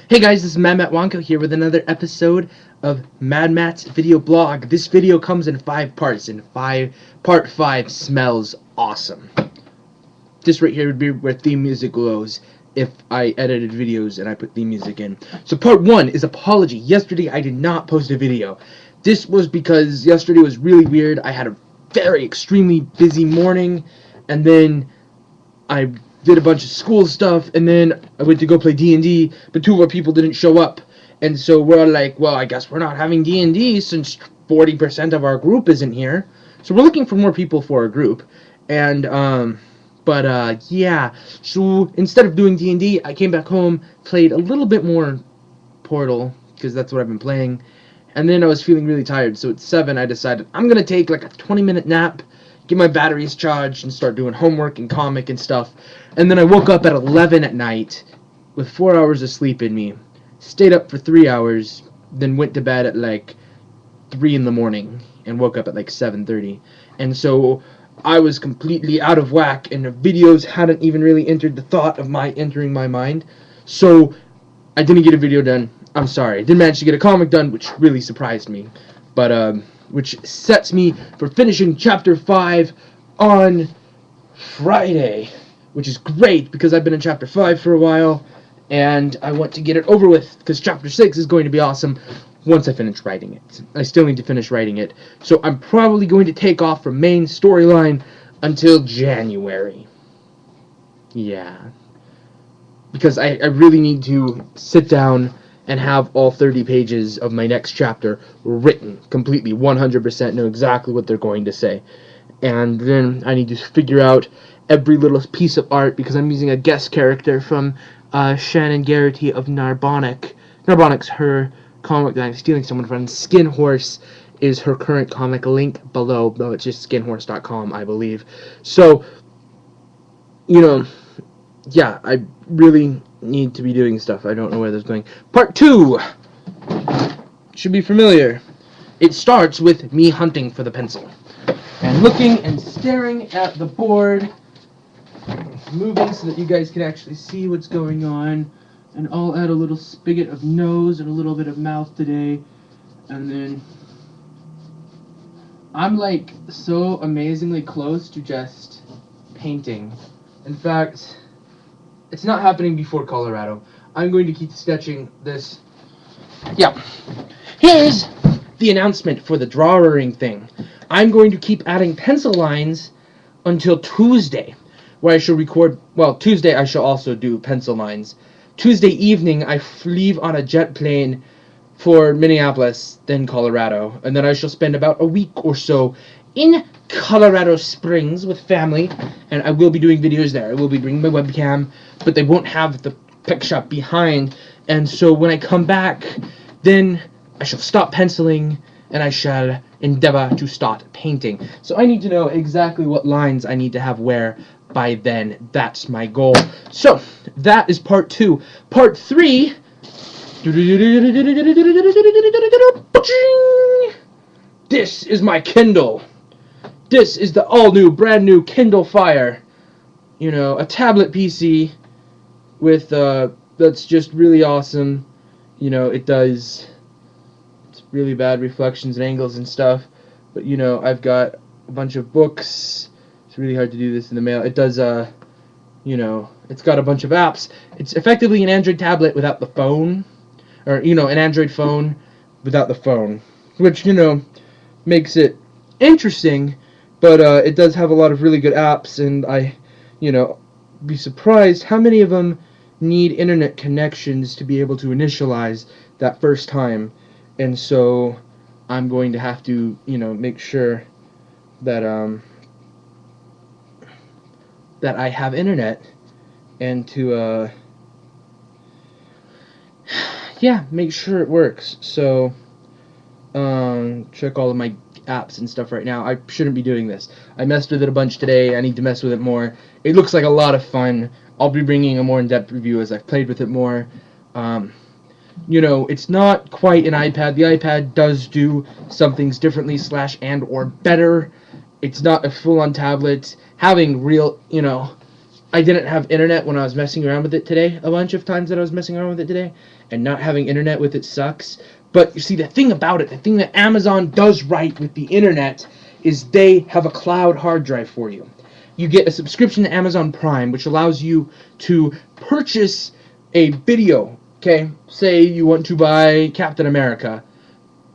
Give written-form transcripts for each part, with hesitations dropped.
Hey guys, this is mattwandcow here with another episode of Mad Matt's video blog. This video comes in 5 parts, and part 5 smells awesome. This right here would be where theme music goes if I edited videos and I put theme music in. So part 1 is apology. Yesterday I did not post a video. This was because yesterday was really weird. I had a very extremely busy morning, and then I did a bunch of school stuff, and then I went to go play D&D, but 2 of our people didn't show up, and so we're like, well, I guess we're not having D&D since 40% of our group isn't here, so we're looking for more people for our group, and, yeah, so instead of doing D&D, I came back home, played a little bit more Portal, because that's what I've been playing, and then I was feeling really tired, so at 7, I decided I'm gonna take like a 20-minute nap, get my batteries charged, and start doing homework and comic and stuff. And then I woke up at 11 at night with 4 hours of sleep in me, stayed up for 3 hours, then went to bed at like 3 in the morning and woke up at like 7:30. And so I was completely out of whack, and the videos hadn't even really entered the thought of my entering my mind. So I didn't get a video done. I'm sorry. I didn't manage to get a comic done, which really surprised me. But which sets me for finishing Chapter 5 on Friday, which is great because I've been in Chapter 5 for a while, and I want to get it over with because Chapter 6 is going to be awesome once I finish writing it. I still need to finish writing it, so I'm probably going to take off from main storyline until January. Yeah. Because I really need to sit down and have all 30 pages of my next chapter written completely, 100%, know exactly what they're going to say. And then I need to figure out every little piece of art, because I'm using a guest character from Shannon Garrity of Narbonic. Narbonic's her comic that I'm stealing someone from. Skin Horse is her current comic, link below, though it's just skinhorse.com, I believe. So, you know, yeah, I really need to be doing stuff. I don't know where this is going. Part 2 should be familiar. It starts with me hunting for the pencil and looking and staring at the board, moving so that you guys can actually see what's going on. And I'll add a little spigot of nose and a little bit of mouth today, and then I'm like so amazingly close to just painting. In fact, it's not happening before Colorado. I'm going to keep sketching this. Yeah. Here's the announcement for the drawing thing. I'm going to keep adding pencil lines until Tuesday, where I shall record. Well, Tuesday I shall also do pencil lines. Tuesday evening I leave on a jet plane for Minneapolis, then Colorado, and then I shall spend about a week or so in Colorado Springs with family, and I will be doing videos there. I will be bringing my webcam, but they won't have the pick shop behind, and so when I come back, then I shall stop penciling, and I shall endeavor to start painting. So I need to know exactly what lines I need to have where by then. That's my goal. So, that is part 2. Part 3... This is my Kindle. This is the all-new, brand-new Kindle Fire. You know, a tablet PC with, that's just really awesome. You know, it's really bad reflections and angles and stuff. But, you know, I've got a bunch of books. It's really hard to do this in the mail. It does, you know, it's got a bunch of apps. It's effectively an Android tablet without the phone. Or, you know, an Android phone without the phone. Which, you know, makes it interesting. But it does have a lot of really good apps, and I, you know, be surprised how many of them need internet connections to be able to initialize that first time. And so I'm going to have to, you know, make sure that that I have internet, and to yeah, make sure it works. So check all of my apps and stuff right now. I shouldn't be doing this. I messed with it a bunch today. I need to mess with it more. It looks like a lot of fun. I'll be bringing a more in-depth review as I've played with it more. You know, it's not quite an iPad. The iPad does do some things differently / and or better. It's not a full-on tablet. Having real, you know, I didn't have internet when I was messing around with it today. A bunch of times that I was messing around with it today, and not having internet with it sucks. But you see, the thing about it, the thing that Amazon does right with the internet is they have a cloud hard drive for you. You get a subscription to Amazon Prime, which allows you to purchase a video. Okay, say you want to buy Captain America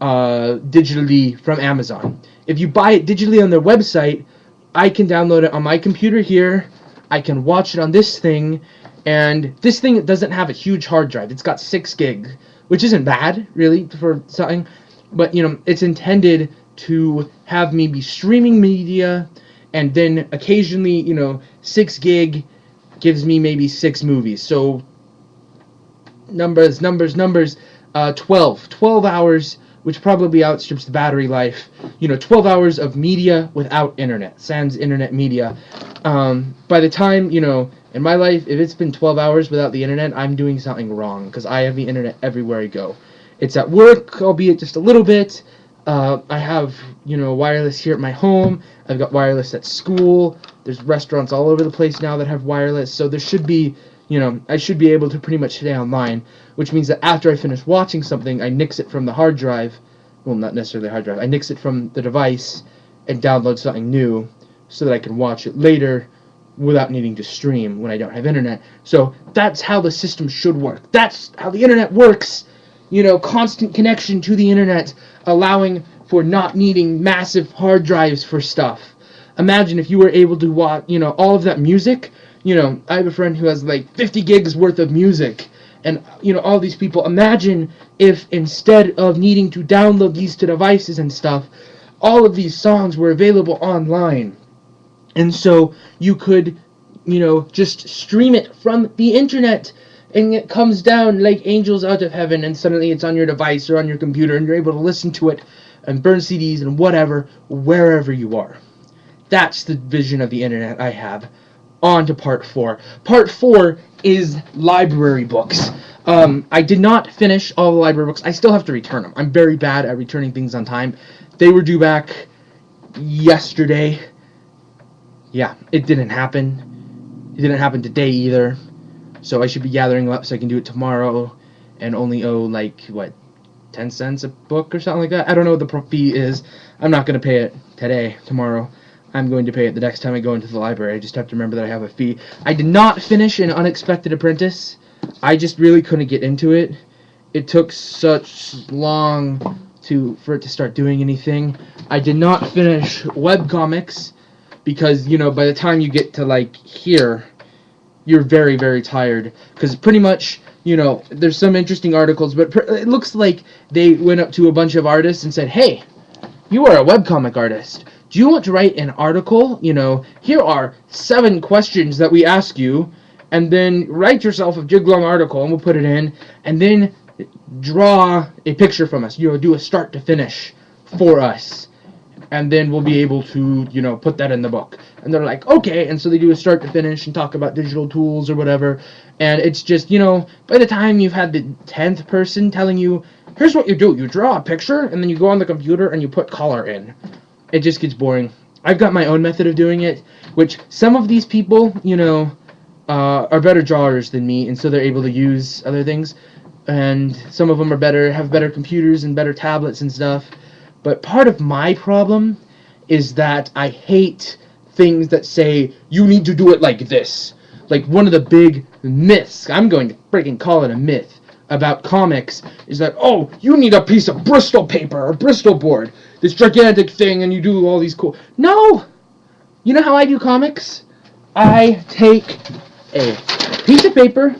digitally from Amazon. If you buy it digitally on their website, I can download it on my computer here. I can watch it on this thing, and this thing doesn't have a huge hard drive. It's got 6 gig, which isn't bad, really, for something. But, you know, it's intended to have me be streaming media, and then occasionally, you know, 6 gig gives me maybe 6 movies. So, numbers, 12 hours, which probably outstrips the battery life. You know, 12 hours of media without internet, sans internet media. By the time, you know, in my life, if it's been 12 hours without the internet, I'm doing something wrong, because I have the internet everywhere I go. It's at work, albeit just a little bit. I have, you know, wireless here at my home. I've got wireless at school. There's restaurants all over the place now that have wireless, so there should be, you know, I should be able to pretty much stay online, which means that after I finish watching something, I nix it from the hard drive. Well, not necessarily the hard drive. I nix it from the device and download something new so that I can watch it later without needing to stream when I don't have internet. So that's how the system should work. That's how the internet works. You know, constant connection to the internet, allowing for not needing massive hard drives for stuff. Imagine if you were able to watch, you know, all of that music. You know, I have a friend who has like 50 gigs worth of music, and, you know, all these people. Imagine if instead of needing to download these to devices and stuff, all of these songs were available online. And so you could, you know, just stream it from the internet, and it comes down like angels out of heaven, and suddenly it's on your device or on your computer, and you're able to listen to it and burn CDs and whatever, wherever you are. That's the vision of the internet I have. On to part 4. Part 4 is library books. I did not finish all the library books. I still have to return them. I'm very bad at returning things on time. They were due back yesterday. Yeah, it didn't happen. It didn't happen today either. So I should be gathering them up so I can do it tomorrow and only owe, like, what, 10 cents a book or something like that? I don't know what the fee is. I'm not going to pay it today, tomorrow. I'm going to pay it the next time I go into the library. I just have to remember that I have a fee. I did not finish An Unexpected Apprentice. I just really couldn't get into it. It took such long for it to start doing anything. I did not finish webcomics because, you know, by the time you get to, like, here, you're very, very tired. Because pretty much, you know, there's some interesting articles, but it looks like they went up to a bunch of artists and said, hey, you are a webcomic artist. Do you want to write an article? You know, here are 7 questions that we ask you, and then write yourself a jig-long article, and we'll put it in, and then draw a picture from us. You know, do a start to finish for us, and then we'll be able to, you know, put that in the book. And they're like, okay, and so they do a start to finish and talk about digital tools or whatever, and it's just, you know, by the time you've had the 10th person telling you, here's what you do. You draw a picture, and then you go on the computer and you put color in. It just gets boring. I've got my own method of doing it, which some of these people, you know, are better drawers than me, and so they're able to use other things. And some of them have better computers and better tablets and stuff. But part of my problem is that I hate things that say, you need to do it like this. Like, one of the big myths, I'm going to freaking call it a myth, about comics is that, oh, you need a piece of Bristol paper or Bristol board, this gigantic thing, and you do all these cool... No! You know how I do comics? I take a piece of paper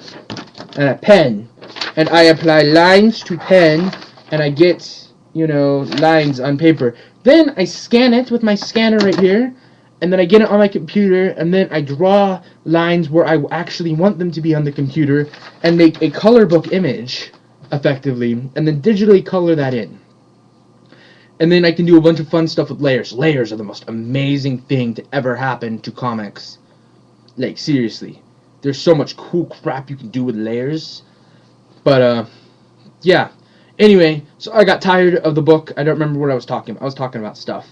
and a pen, and I apply lines to pen, and I get, you know, lines on paper. Then I scan it with my scanner right here, and then I get it on my computer, and then I draw lines where I actually want them to be on the computer, and make a color book image, effectively, and then digitally color that in. And then I can do a bunch of fun stuff with layers. Layers are the most amazing thing to ever happen to comics. Like, seriously. There's so much cool crap you can do with layers. But, yeah. Anyway, so I got tired of the book. I don't remember what I was talking about. I was talking about stuff.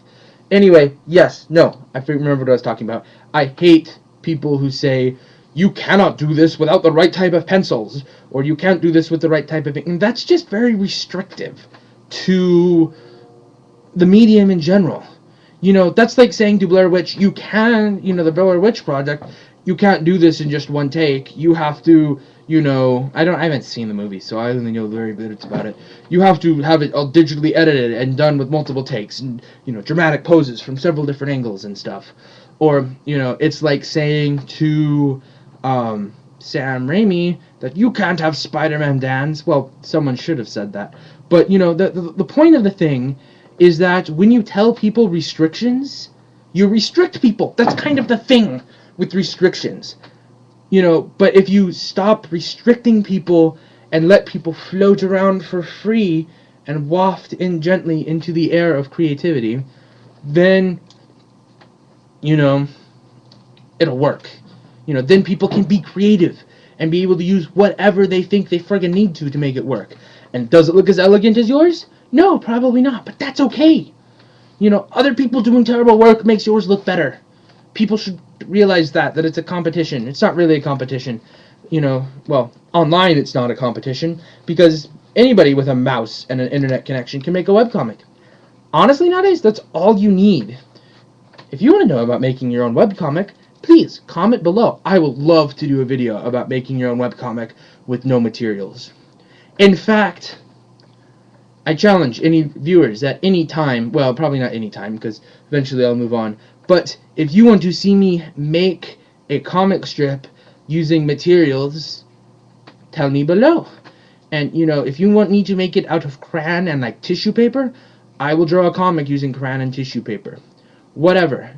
Anyway, yes, no, I remember what I was talking about. I hate people who say, you cannot do this without the right type of pencils, or you can't do this with the right type of ink. And that's just very restrictive to the medium in general. That's like saying to Blair Witch, you can, the Blair Witch Project, you can't do this in just one take. You have to, I haven't seen the movie, so I only know very little about it. You have to have it all digitally edited and done with multiple takes and, dramatic poses from several different angles and stuff. Or, it's like saying to Sam Raimi that you can't have Spider-Man dance. Well, someone should have said that. But, the point of the thing is that when you tell people restrictions, you restrict people. That's kind of the thing with restrictions. But if you stop restricting people and let people float around for free and waft in gently into the air of creativity, then, it'll work. Then people can be creative and be able to use whatever they think they friggin' need to make it work. And does it look as elegant as yours? No, probably not, but that's okay. Other people doing terrible work makes yours look better. People should realize that it's a competition. It's not really a competition. Well, online it's not a competition because anybody with a mouse and an internet connection can make a webcomic. Honestly, nowadays, that's all you need. If you want to know about making your own webcomic, please comment below. I would love to do a video about making your own webcomic with no materials. In fact, I challenge any viewers at any time, well, probably not any time, because eventually I'll move on, but if you want to see me make a comic strip using materials, tell me below. And, if you want me to make it out of crayon and, like, tissue paper, I will draw a comic using crayon and tissue paper. Whatever.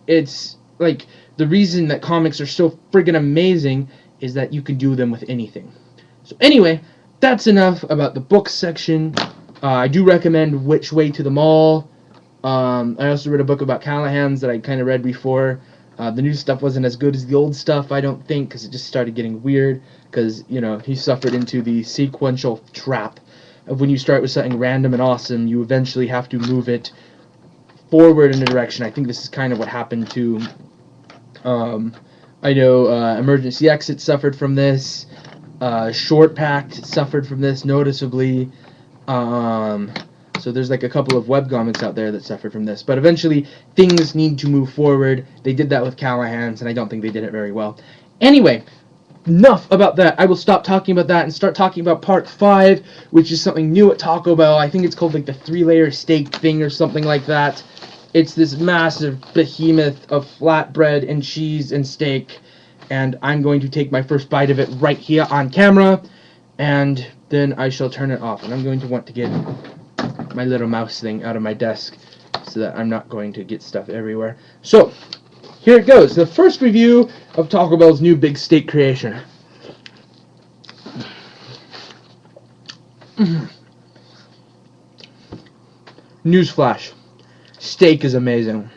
It's, like, the reason that comics are so friggin' amazing is that you can do them with anything. So anyway, that's enough about the books section. I do recommend Which Way to the Mall. I also read a book about Callahan's that I kind of read before. The new stuff wasn't as good as the old stuff, I don't think, because it just started getting weird. Because, he suffered into the sequential trap of when you start with something random and awesome, you eventually have to move it forward in a direction. I think this is kind of what happened to, I know Emergency Exit suffered from this. Short Pact suffered from this noticeably. So there's like a couple of webcomics out there that suffered from this. But eventually, things need to move forward. They did that with Callahan's, and I don't think they did it very well. Anyway, enough about that. I will stop talking about that and start talking about Part 5, which is something new at Taco Bell. I think it's called like the 3-layer steak thing or something like that. It's this massive behemoth of flatbread and cheese and steak. And I'm going to take my first bite of it right here on camera. And then I shall turn it off. And I'm going to want to get my little mouse thing out of my desk so that I'm not going to get stuff everywhere. So, here it goes. The first review of Taco Bell's new big steak creation. Newsflash. Steak is amazing.